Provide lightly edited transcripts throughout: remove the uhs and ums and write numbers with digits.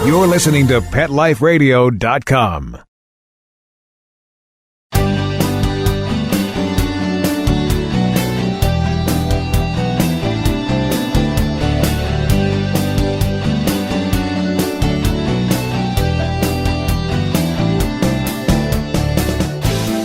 You're listening to PetLifeRadio.com.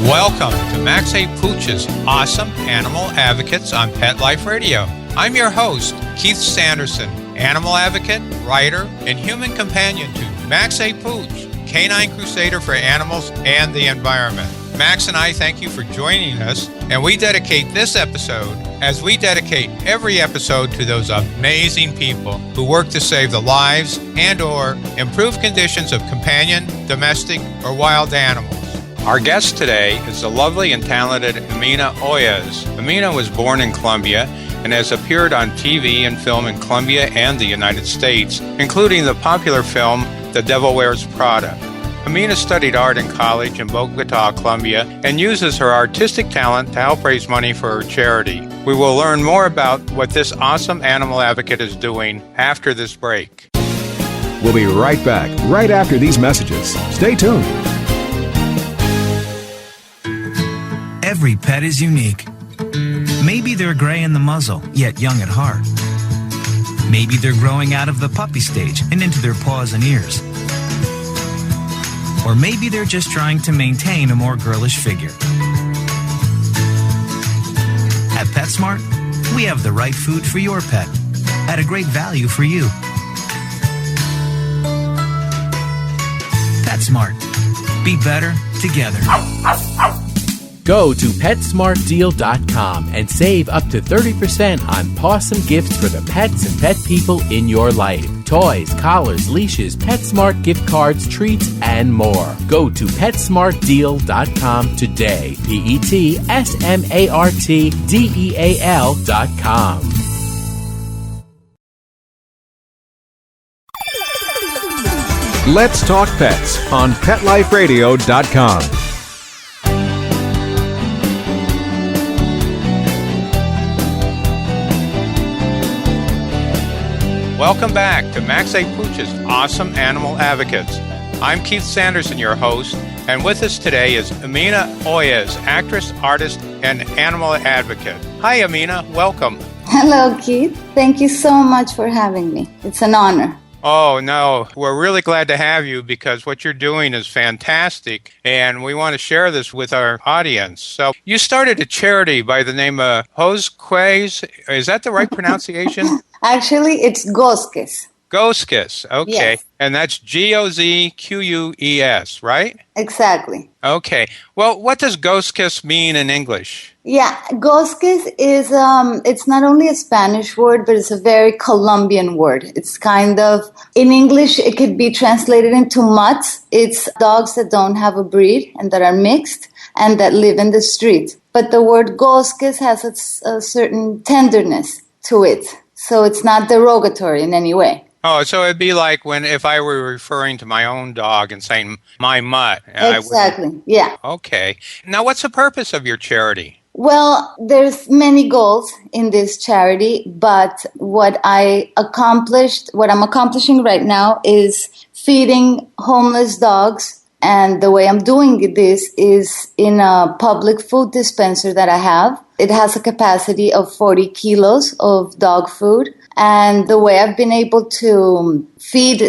Welcome to Max A. Pooch's Awesome Animal Advocates on Pet Life Radio. I'm your host, Keith Sanderson, animal advocate, writer, and human companion to Max A. Pooch, canine crusader for animals and the environment. Max and I thank you for joining us, and we dedicate this episode, as we dedicate every episode, to those amazing people who work to save the lives and or improve conditions of companion, domestic, or wild animals. Our guest today is the lovely and talented Jimena Hoyos. Jimena was born in Colombia and has appeared on TV and film in Colombia and the United States, including the popular film The Devil Wears Prada. Jimena studied art in college in Bogota, Colombia, and uses her artistic talent to help raise money for her charity. We will learn more about what this awesome animal advocate is doing after this break. We'll be right back, right after these messages. Stay tuned. Every pet is unique. Maybe they're gray in the muzzle, yet young at heart. Maybe they're growing out of the puppy stage and into their paws and ears. Or maybe they're just trying to maintain a more girlish figure. At PetSmart, we have the right food for your pet at a great value for you. PetSmart. Be better together. Go to PetSmartDeal.com and save up to 30% on awesome gifts for the pets and pet people in your life. Toys, collars, leashes, PetSmart gift cards, treats, and more. Go to PetSmartDeal.com today. PetSmartDeal.com. Let's Talk Pets on PetLifeRadio.com. Welcome back to Max A. Pooch's Awesome Animal Advocates. I'm Keith Sanderson, your host, and with us today is Jimena Hoyos, actress, artist, and animal advocate. Hi, Jimena. Welcome. Hello, Keith. Thank you so much for having me. It's an honor. Oh, no. We're really glad to have you because what you're doing is fantastic, and we want to share this with our audience. So you started a charity by the name of Gozques. Is that the right pronunciation? Actually, it's Gozques. Gozques. Okay. Yes. And that's Gozques, right? Exactly. Okay. Well, what does Gozques mean in English? Yeah, Gozques is, it's not only a Spanish word, but it's a very Colombian word. It's kind of, in English, it could be translated into mutts. It's dogs that don't have a breed and that are mixed and that live in the street. But the word Gozques has a certain tenderness to it. So it's not derogatory in any way. Oh, so it'd be like if I were referring to my own dog and saying my mutt. Exactly, yeah. Okay. Now, what's the purpose of your charity? Well, there's many goals in this charity, but what I'm accomplishing right now is feeding homeless dogs. And the way I'm doing this is in a public food dispenser that I have. It has a capacity of 40 kilos of dog food. And the way I've been able to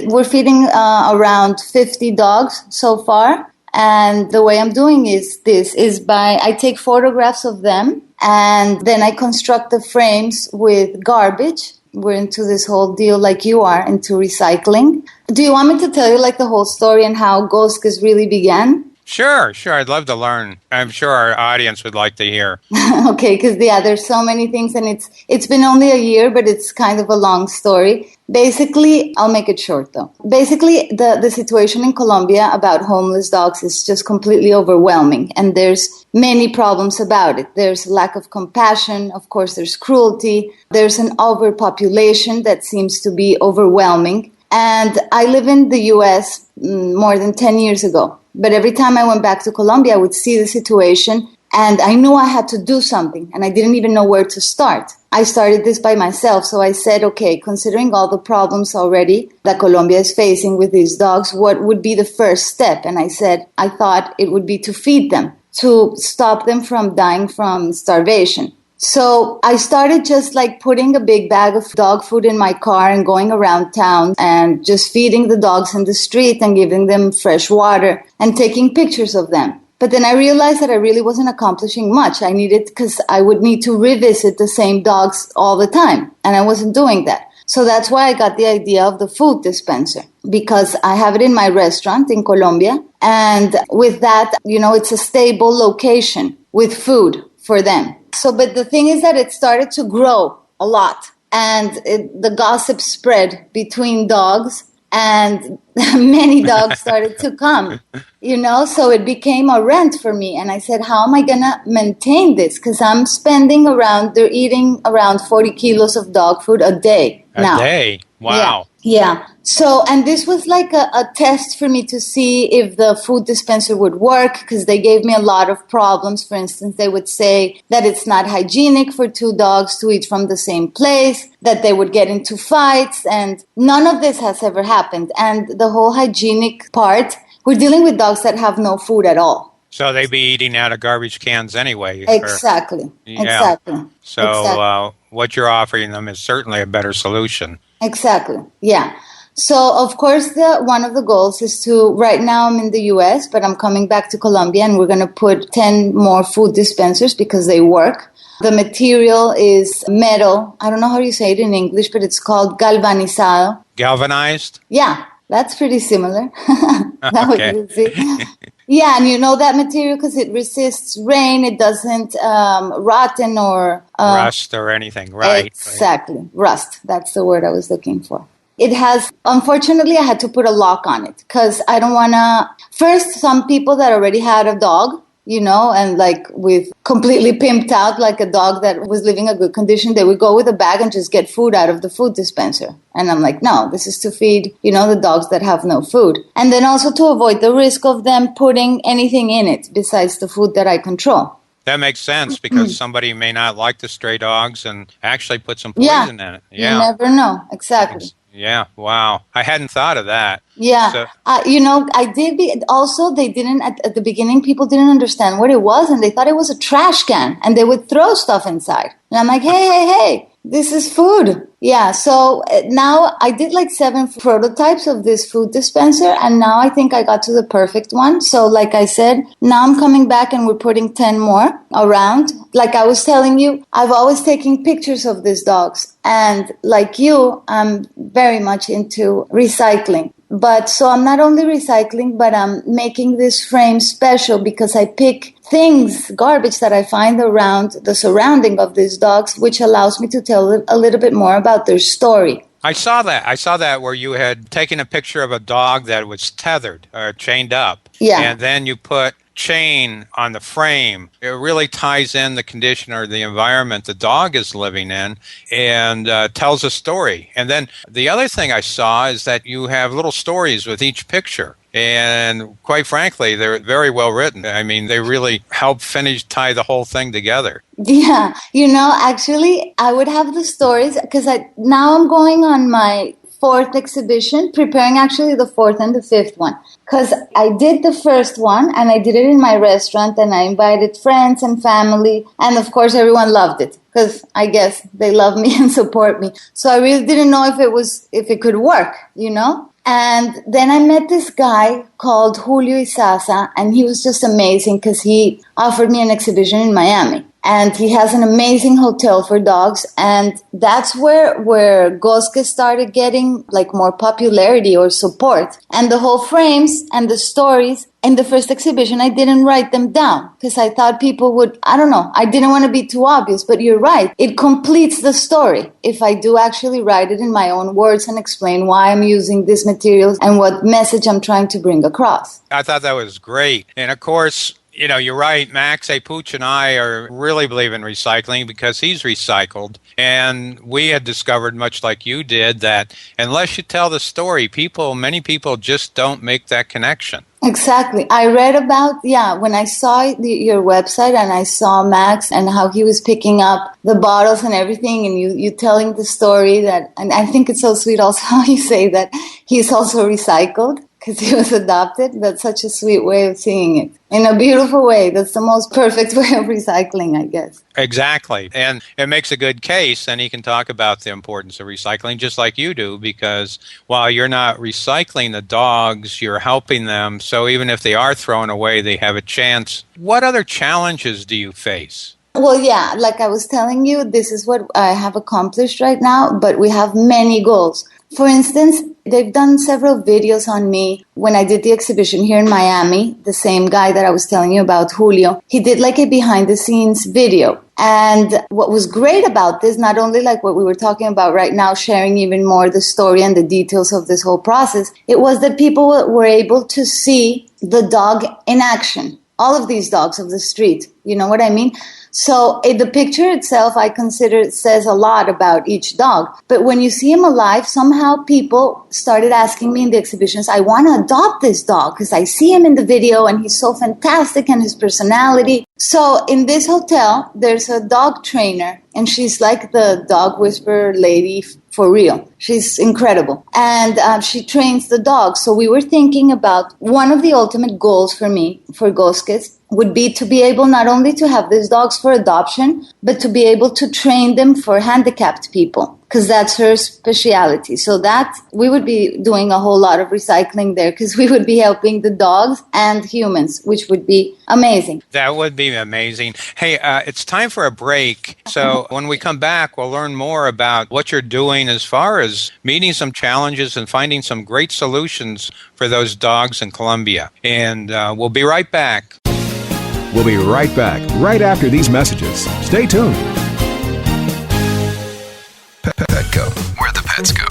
we're feeding around 50 dogs so far. And the way I'm doing is I take photographs of them and then I construct the frames with garbage. We're into this whole deal like you are, into recycling. Do you want me to tell you like the whole story and how Gozques really began? Sure. I'd love to learn. I'm sure our audience would like to hear. Okay, because there's so many things, and it's been only a year, but it's kind of a long story. Basically, I'll make it short though. Basically, the situation in Colombia about homeless dogs is just completely overwhelming, and there's many problems about it. There's lack of compassion, of course, there's cruelty, there's an overpopulation that seems to be overwhelming. And I live in the U.S. more than 10 years ago. But every time I went back to Colombia, I would see the situation And I knew I had to do something, and I didn't even know where to start. I started this by myself, so I said, okay, considering all the problems already that Colombia is facing with these dogs, what would be the first step? And I said, I thought it would be to feed them, to stop them from dying from starvation. So I started just like putting a big bag of dog food in my car and going around town and just feeding the dogs in the street and giving them fresh water and taking pictures of them. But then I realized that I really wasn't accomplishing much. I needed, because I would need to revisit the same dogs all the time, and I wasn't doing that. So that's why I got the idea of the food dispenser, because I have it in my restaurant in Colombia. And with that, it's a stable location with food for them. So, but the thing is that it started to grow a lot, and the gossip spread between dogs, and many dogs started to come, so it became a rent for me. And I said, how am I going to maintain this? Because they're eating around 40 kilos of dog food a day now. A day? Wow. Yeah. So, and this was like a test for me to see if the food dispenser would work, because they gave me a lot of problems. For instance, they would say that it's not hygienic for two dogs to eat from the same place, that they would get into fights, and none of this has ever happened. And the whole hygienic part, we're dealing with dogs that have no food at all. So they'd be eating out of garbage cans anyway. Exactly. Exactly. So what you're offering them is certainly a better solution. Exactly. Yeah. So, of course, one of the goals is to, right now I'm in the U.S., but I'm coming back to Colombia, and we're going to put 10 more food dispensers because they work. The material is metal. I don't know how you say it in English, but it's called galvanizado. Galvanized? Yeah, that's pretty similar. Okay. Yeah, and that material because it resists rain. It doesn't rotten or... rust or anything, right? Exactly. Right. Rust. That's the word I was looking for. It has, unfortunately, I had to put a lock on it because I don't want to... First, some people that already had a dog, and like with completely pimped out, like a dog that was living a good condition, they would go with a bag and just get food out of the food dispenser. And I'm like, no, this is to feed, the dogs that have no food. And then also to avoid the risk of them putting anything in it besides the food that I control. That makes sense because somebody may not like the stray dogs and actually put some poison in it. Yeah. You never know. Exactly. Yeah, wow. I hadn't thought of that. Yeah. So, I did. Also, they didn't, at the beginning, people didn't understand what it was, and they thought it was a trash can, and they would throw stuff inside. And I'm like, hey, this is food. Yeah, so now I did like 7 prototypes of this food dispenser, and now I think I got to the perfect one. So like I said, now I'm coming back and we're putting 10 more around. Like I was telling you, I've always taken pictures of these dogs. And like you, I'm very much into recycling. But so I'm not only recycling, but I'm making this frame special because I pick garbage that I find around the surrounding of these dogs, which allows me to tell a little bit more about their story. I saw that where you had taken a picture of a dog that was tethered or chained up. Yeah. And then you put chain on the frame. It really ties in the condition or the environment the dog is living in and tells a story. And then the other thing I saw is that you have little stories with each picture. And quite frankly, they're very well written. I mean, they really help tie the whole thing together. Yeah. Actually, I would have the stories because now I'm going on my 4th exhibition, preparing actually the 4th and the 5th one. Because I did the first one and I did it in my restaurant and I invited friends and family. And of course, everyone loved it because I guess they love me and support me. So I really didn't know if it could work, And then I met this guy called Julio Izaza, and he was just amazing because he offered me an exhibition in Miami. And he has an amazing hotel for dogs, and that's where Gozques started getting like more popularity or support. And the whole frames and the stories in the first exhibition, I didn't write them down because I thought people would, I don't know, I didn't want to be too obvious, but you're right. It completes the story if I do actually write it in my own words and explain why I'm using these materials and what message I'm trying to bring across. I thought that was great. And of course, you're right. Max A. Pooch and I really believe in recycling because he's recycled. And we had discovered, much like you did, that unless you tell the story, many people just don't make that connection. Exactly. I read about, when I saw your website and I saw Max and how he was picking up the bottles and everything, and you telling the story that, and I think it's so sweet also how you say that he's also recycled because he was adopted. That's such a sweet way of seeing it. In a beautiful way. That's the most perfect way of recycling, I guess. Exactly. And it makes a good case, and he can talk about the importance of recycling just like you do, because while you're not recycling the dogs, you're helping them. So even if they are thrown away, they have a chance. What other challenges do you face? Well, yeah, like I was telling you, this is what I have accomplished right now, but we have many goals. For instance, they've done several videos on me when I did the exhibition here in Miami. The same guy that I was telling you about, Julio, he did like a behind the scenes video. And what was great about this, not only like what we were talking about right now, sharing even more the story and the details of this whole process, it was that people were able to see the dog in action. All of these dogs of the street, you know what I mean? So the picture itself, I consider it says a lot about each dog. But when you see him alive, somehow people started asking me in the exhibitions, I want to adopt this dog because I see him in the video and he's so fantastic and his personality. So in this hotel, there's a dog trainer and she's like the dog whisperer lady for real. She's incredible. And she trains the dogs. So we were thinking about one of the ultimate goals for me, for Gozques, would be to be able not only to have these dogs for adoption, but to be able to train them for handicapped people, because that's her specialty. So that we would be doing a whole lot of recycling there, because we would be helping the dogs and humans, which would be amazing. That would be amazing. Hey, it's time for a break. So when we come back, we'll learn more about what you're doing as far as meeting some challenges and finding some great solutions for those dogs in Colombia. And we'll be right back. We'll be right back, right after these messages. Stay tuned. Petco, where the pets go.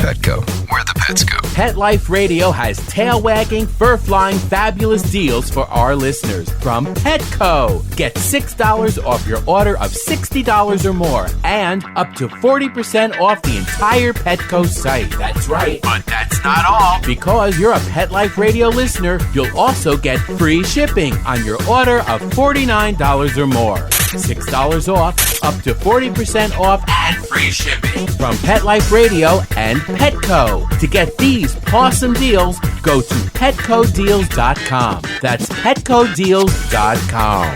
Petco, where the pets go. Pet Life Radio has tail-wagging, fur-flying, fabulous deals for our listeners from Petco. Get $6 off your order of $60 or more and up to 40% off the entire Petco site. That's right, but that's not all. Because you're a Pet Life Radio listener, you'll also get free shipping on your order of $49 or more. $6 off, up to 40% off, and free shipping from Pet Life Radio and Petco. To get these awesome deals, go to PetcoDeals.com. That's PetcoDeals.com.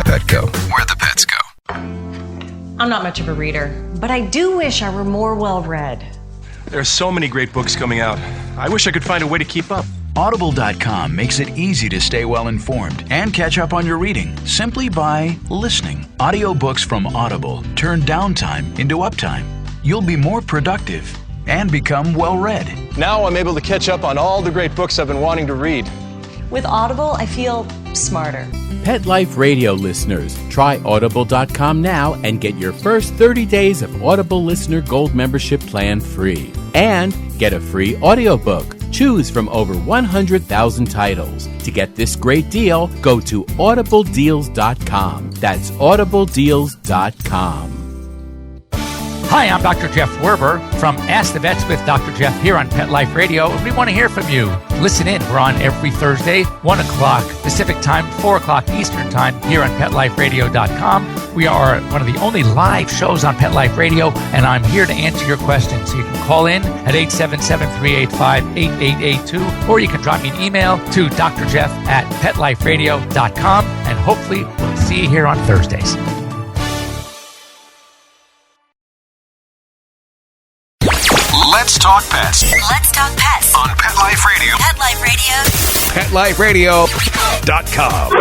Petco, where the pets go. I'm not much of a reader, but I do wish I were more well-read. There are so many great books coming out. I wish I could find a way to keep up. Audible.com makes it easy to stay well informed and catch up on your reading simply by listening. Audiobooks from Audible turn downtime into uptime. You'll be more productive and become well read. Now I'm able to catch up on all the great books I've been wanting to read. With Audible, I feel smarter. Pet Life Radio listeners, try Audible.com now and get your first 30 days of Audible Listener Gold membership plan free. And get a free audiobook. Choose from over 100,000 titles. To get this great deal, go to audibledeals.com. That's audibledeals.com. Hi, I'm Dr. Jeff Werber from Ask the Vets with Dr. Jeff here on Pet Life Radio, and we want to hear from you. Listen in. We're on every Thursday, 1 o'clock Pacific Time, 4 o'clock Eastern Time here on PetLifeRadio.com. We are one of the only live shows on Pet Life Radio, and I'm here to answer your questions. So you can call in at 877-385-8882, or you can drop me an email to drjeff@PetLifeRadio.com, and hopefully we'll see you here on Thursdays. Let's talk pets. Let's talk pets On Pet Life Radio. Pet Life Radio. PetLifeRadio.com.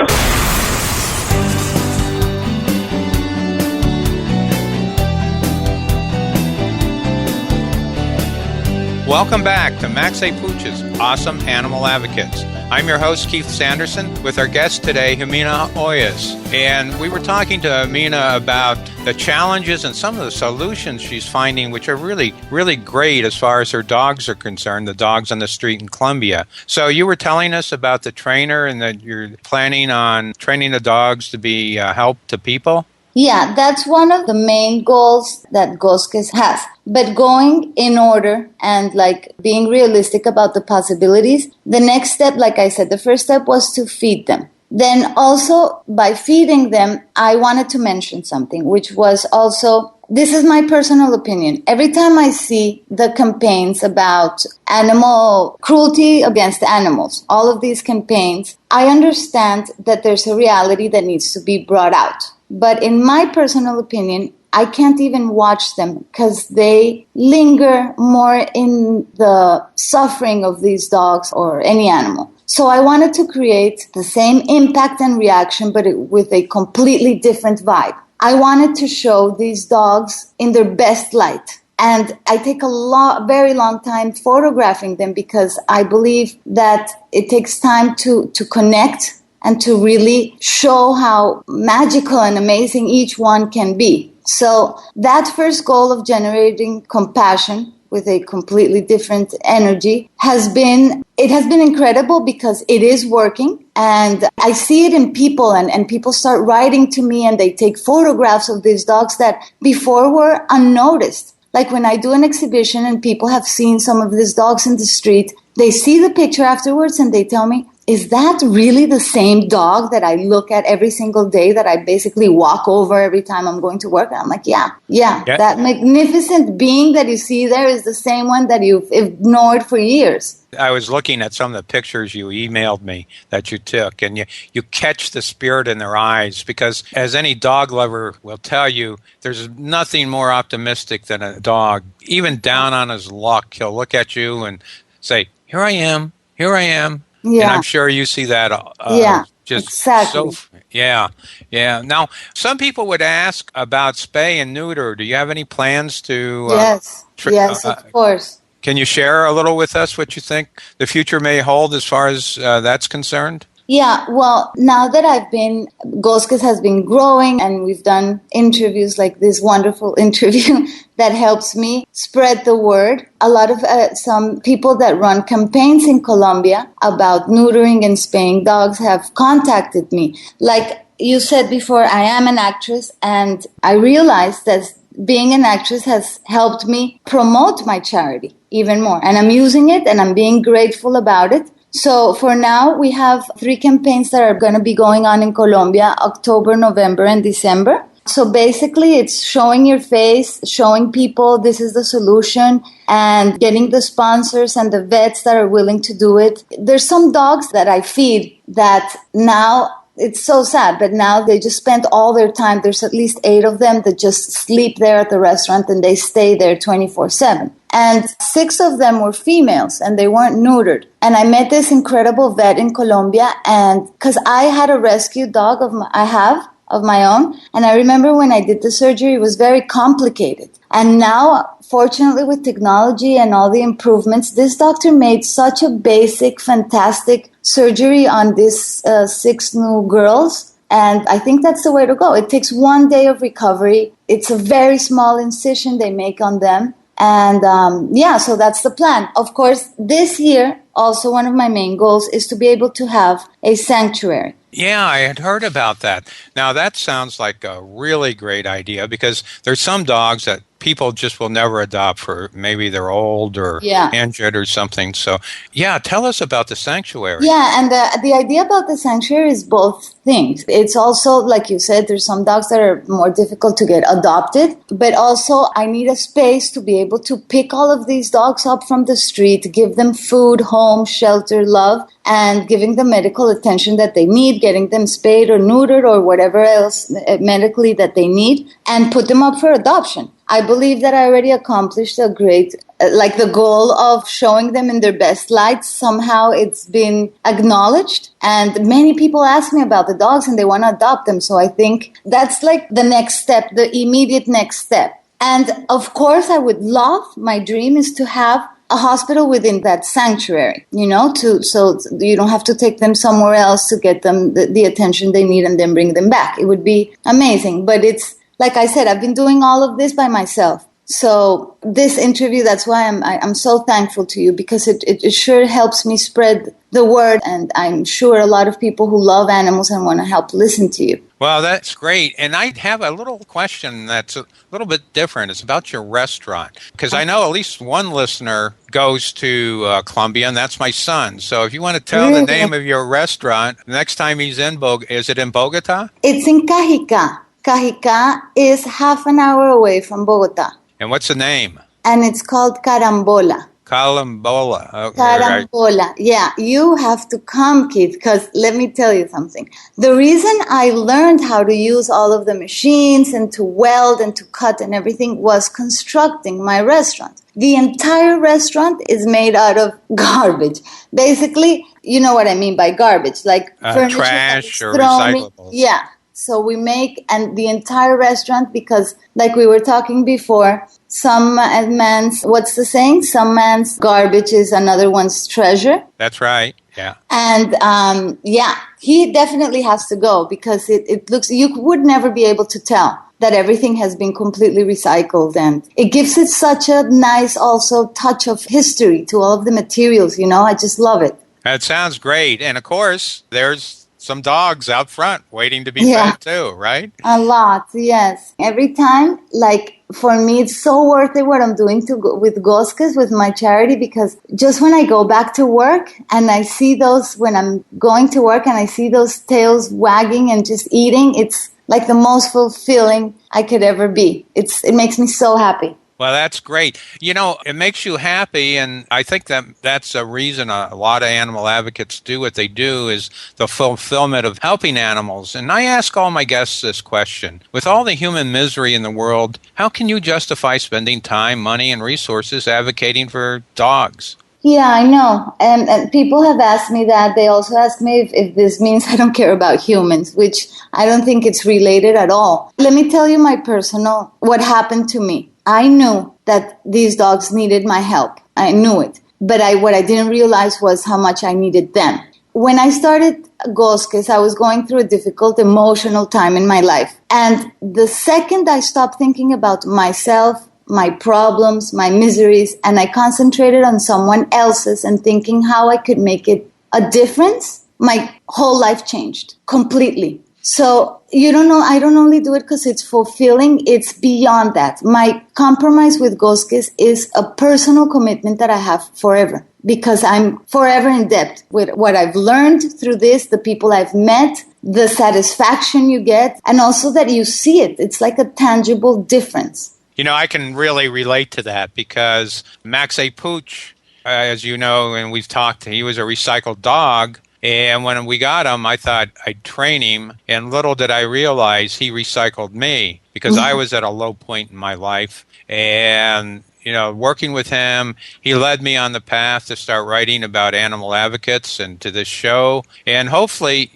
Welcome back to Max A. Pooch's Awesome Animal Advocates. I'm your host, Keith Sanderson, with our guest today, Jimena Hoyos. And we were talking to Jimena about the challenges and some of the solutions she's finding, which are really, really great as far as her dogs are concerned, the dogs on the street in Colombia. So you were telling us about the trainer and that you're planning on training the dogs to be help to people? Yeah, that's one of the main goals that Gozques has. But going in order and like being realistic about the possibilities, the next step, like I said, the first step was to feed them. Then also by feeding them, I wanted to mention something, which was also, this is my personal opinion. Every time I see the campaigns about animal cruelty against animals, all of these campaigns, I understand that there's a reality that needs to be brought out. But in my personal opinion, I can't even watch them because they linger more in the suffering of these dogs or any animal. So I wanted to create the same impact and reaction, but with a completely different vibe. I wanted to show these dogs in their best light. And I take very long time photographing them because I believe that it takes time to connect and to really show how magical and amazing each one can be. So that first goal of generating compassion with a completely different energy has been incredible because it is working. And I see it in people and people start writing to me and they take photographs of these dogs that before were unnoticed. Like when I do an exhibition and people have seen some of these dogs in the street, they see the picture afterwards and they tell me, is that really the same dog that I look at every single day that I basically walk over every time I'm going to work? And I'm like, yeah. That magnificent being that you see there is the same one that you've ignored for years. I was looking at some of the pictures you emailed me that you took, and you catch the spirit in their eyes because, as any dog lover will tell you, there's nothing more optimistic than a dog. Even down on his luck, he'll look at you and say, here I am. Yeah. And I'm sure you see that. Exactly. Yeah. Now, some people would ask about spay and neuter. Do you have any plans to? Yes, of course. Can you share a little with us what you think the future may hold as far as that's concerned? Yeah, well, now that Gozques has been growing and we've done interviews like this wonderful interview that helps me spread the word. A lot of some people that run campaigns in Colombia about neutering and spaying dogs have contacted me. Like you said before, I am an actress and I realized that being an actress has helped me promote my charity even more. And I'm using it and I'm being grateful about it. So for now, we have 3 campaigns that are going to be going on in Colombia, October, November, and December. So basically, it's showing your face, showing people this is the solution, and getting the sponsors and the vets that are willing to do it. There's some dogs that I feed that now, it's so sad, but now they just spend all their time. There's at least 8 of them that just sleep there at the restaurant and they stay there 24/7. And 6 of them were females and they weren't neutered. And I met this incredible vet in Colombia, and because I had a rescue dog of my own. And I remember when I did the surgery, it was very complicated. And now, fortunately, with technology and all the improvements, this doctor made such a basic, fantastic surgery on these 6 new girls. And I think that's the way to go. It takes 1 day of recovery. It's a very small incision they make on them. And so that's the plan. Of course, this year, also one of my main goals is to be able to have a sanctuary. Yeah, I had heard about that. Now, that sounds like a really great idea because there's some dogs that people just will never adopt for maybe they're old or injured or something. So, tell us about the sanctuary. Yeah, and the idea about the sanctuary is both things. It's also, like you said, there's some dogs that are more difficult to get adopted, but also I need a space to be able to pick all of these dogs up from the street, give them food, home, shelter, love, and giving them medical attention that they need, getting them spayed or neutered or whatever else medically that they need, and put them up for adoption. I believe that I already accomplished a great, the goal of showing them in their best light. Somehow it's been acknowledged, and many people ask me about the dogs and they want to adopt them. So I think that's like the next step, the immediate next step. And of course, I would love, my dream is to have a hospital within that sanctuary, so you don't have to take them somewhere else to get them the attention they need and then bring them back. It would be amazing. But it's, like I said, I've been doing all of this by myself. So this interview, that's why I'm so thankful to you, because it sure helps me spread the word. And I'm sure a lot of people who love animals and want to help listen to you. Well, that's great. And I have a little question that's a little bit different. It's about your restaurant. Because I know at least one listener goes to Colombia, and that's my son. So if you want to tell the name of your restaurant, next time he's in is it in Bogota? It's in Cajica. Cajica is half an hour away from Bogota. And what's the name? And it's called Carambola. Carambola. Okay, Carambola. right. Yeah, you have to come, Keith, because let me tell you something. The reason I learned how to use all of the machines and to weld and to cut and everything was constructing my restaurant. The entire restaurant is made out of garbage. Basically, you know what I mean by garbage, like furniture, trash or recyclables. Yeah. So we make, and the entire restaurant, because like we were talking before, some man's, what's the saying? Some man's garbage is another one's treasure. That's right. Yeah. And he definitely has to go, because it looks, you would never be able to tell that everything has been completely recycled, and it gives it such a nice also touch of history to all of the materials, I just love it. That sounds great. And of course, there's some dogs out front waiting to be fed too, right? A lot, yes. Every time, like, for me, it's so worth it what I'm doing with Gozques, with my charity, because just when I go back to work and I see those, when I'm going to work and I see those tails wagging and just eating, it's like the most fulfilling I could ever be. It makes me so happy. Well, that's great. It makes you happy, and I think that's a reason a lot of animal advocates do what they do, is the fulfillment of helping animals. And I ask all my guests this question. With all the human misery in the world, how can you justify spending time, money, and resources advocating for dogs? Yeah, I know. And people have asked me that. They also ask me if this means I don't care about humans, which I don't think it's related at all. Let me tell you what happened to me. I knew that these dogs needed my help. I knew it. But what I didn't realize was how much I needed them. When I started Gozques, I was going through a difficult emotional time in my life. And the second I stopped thinking about myself, my problems, my miseries, and I concentrated on someone else's and thinking how I could make it a difference, my whole life changed completely. So, I don't only do it because it's fulfilling, it's beyond that. My compromise with Gozques is a personal commitment that I have forever, because I'm forever in debt with what I've learned through this, the people I've met, the satisfaction you get, and also that you see it. It's like a tangible difference. I can really relate to that, because Max A. Pooch, as you know, and we've talked, he was a recycled dog. And when we got him, I thought I'd train him. And little did I realize he recycled me, because I was at a low point in my life. And, working with him, he led me on the path to start writing about animal advocates and to this show. And hopefully,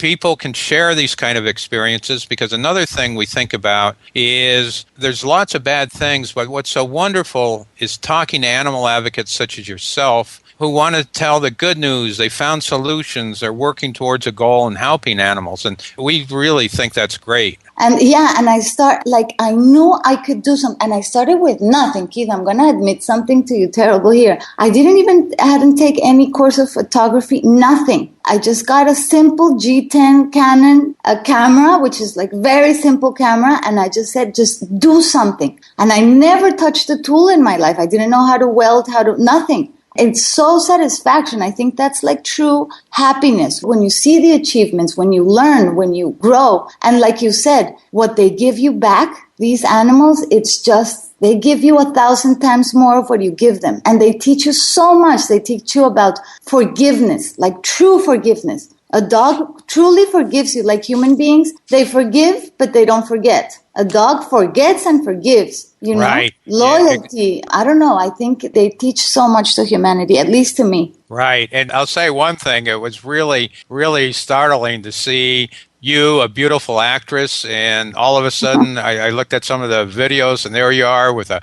people can share these kind of experiences, because another thing we think about is there's lots of bad things, but what's so wonderful is talking to animal advocates such as yourself, who want to tell the good news. They found solutions. They're working towards a goal and helping animals. And we really think that's great. And I knew I could do something. And I started with nothing, Keith. I'm going to admit something to you terrible here. I hadn't taken any course of photography, nothing. I just got a simple G10 Canon, a camera, which is like very simple camera. And I just said, just do something. And I never touched a tool in my life. I didn't know how to weld, nothing. It's so satisfaction. I think that's like true happiness. When you see the achievements, when you learn, when you grow. And like you said, what they give you back, these animals, it's just, they give you 1,000 times more of what you give them. And they teach you so much. They teach you about forgiveness, like true forgiveness. A dog truly forgives you. Like human beings, they forgive, but they don't forget. A dog forgets and forgives, Right. Loyalty. I don't know. I think they teach so much to humanity, at least to me. Right. And I'll say one thing. It was really, really startling to see you, a beautiful actress, and all of a sudden I looked at some of the videos, and there you are with a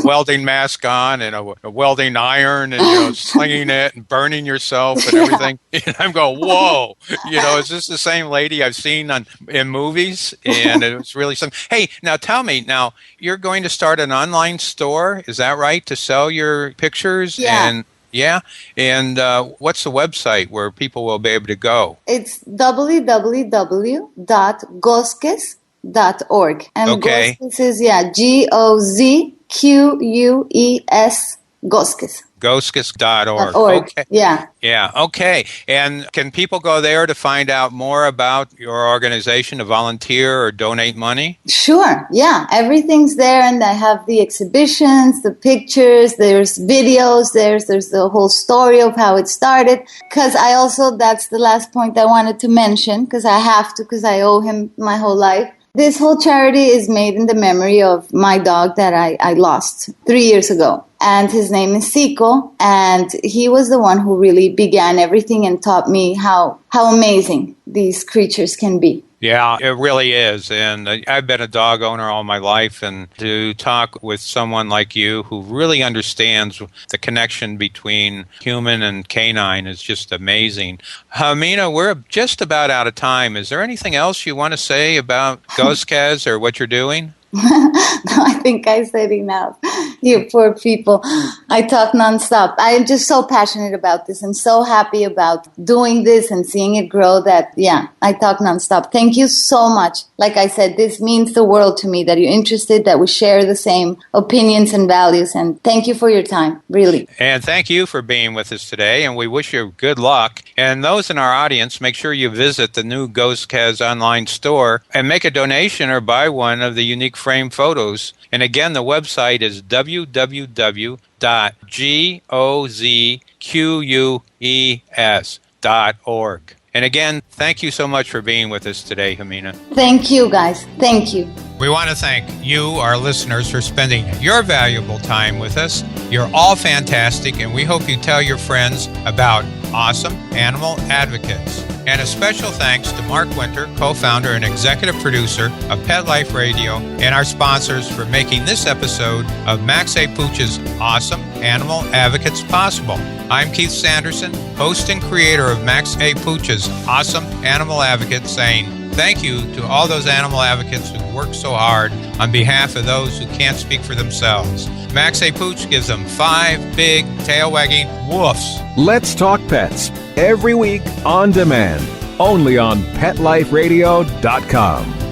welding mask on and a welding iron, and slinging it and burning yourself and everything. And I'm going, whoa! Is this the same lady I've seen in movies? And it was really something. Hey, now tell me, now you're going to start an online store, is that right, to sell your pictures? Yeah. Yeah, and what's the website where people will be able to go? It's www.gozques.org. And okay. Gozques is, Gozques, Gozques. Gozques.org. Okay. Yeah. Yeah, okay. And can people go there to find out more about your organization, to volunteer or donate money? Sure, yeah. Everything's there, and I have the exhibitions, the pictures, there's videos, there's the whole story of how it started. Because that's the last point I wanted to mention, because I have to, because I owe him my whole life. This whole charity is made in the memory of my dog that I lost 3 years ago. And his name is Zico, and he was the one who really began everything and taught me how amazing these creatures can be. Yeah, it really is. And I've been a dog owner all my life, and to talk with someone like you who really understands the connection between human and canine is just amazing. Jimena, we're just about out of time. Is there anything else you want to say about Gozques or what you're doing? No, I think I said enough. You poor people. I talk nonstop. I am just so passionate about this and so happy about doing this and seeing it grow that, I talk nonstop. Thank you so much. Like I said, this means the world to me that you're interested, that we share the same opinions and values. And thank you for your time, really. And thank you for being with us today. And we wish you good luck. And those in our audience, make sure you visit the new Gozques online store and make a donation or buy one of the unique frame photos. And again, the website is www.gozques.org. And again, thank you so much for being with us today, Jimena. Thank you, guys. Thank you. We want to thank you, our listeners, for spending your valuable time with us. You're all fantastic, and we hope you tell your friends about Awesome Animal Advocates. And a special thanks to Mark Winter, co-founder and executive producer of Pet Life Radio, and our sponsors for making this episode of Max A. Pooch's Awesome Animal Advocates possible. I'm Keith Sanderson, host and creator of Max A. Pooch's Awesome Animal Advocates, saying thank you to all those animal advocates who work so hard on behalf of those who can't speak for themselves. Max A. Pooch gives them 5 big, tail-wagging woofs. Let's Talk Pets, every week on demand, only on PetLifeRadio.com.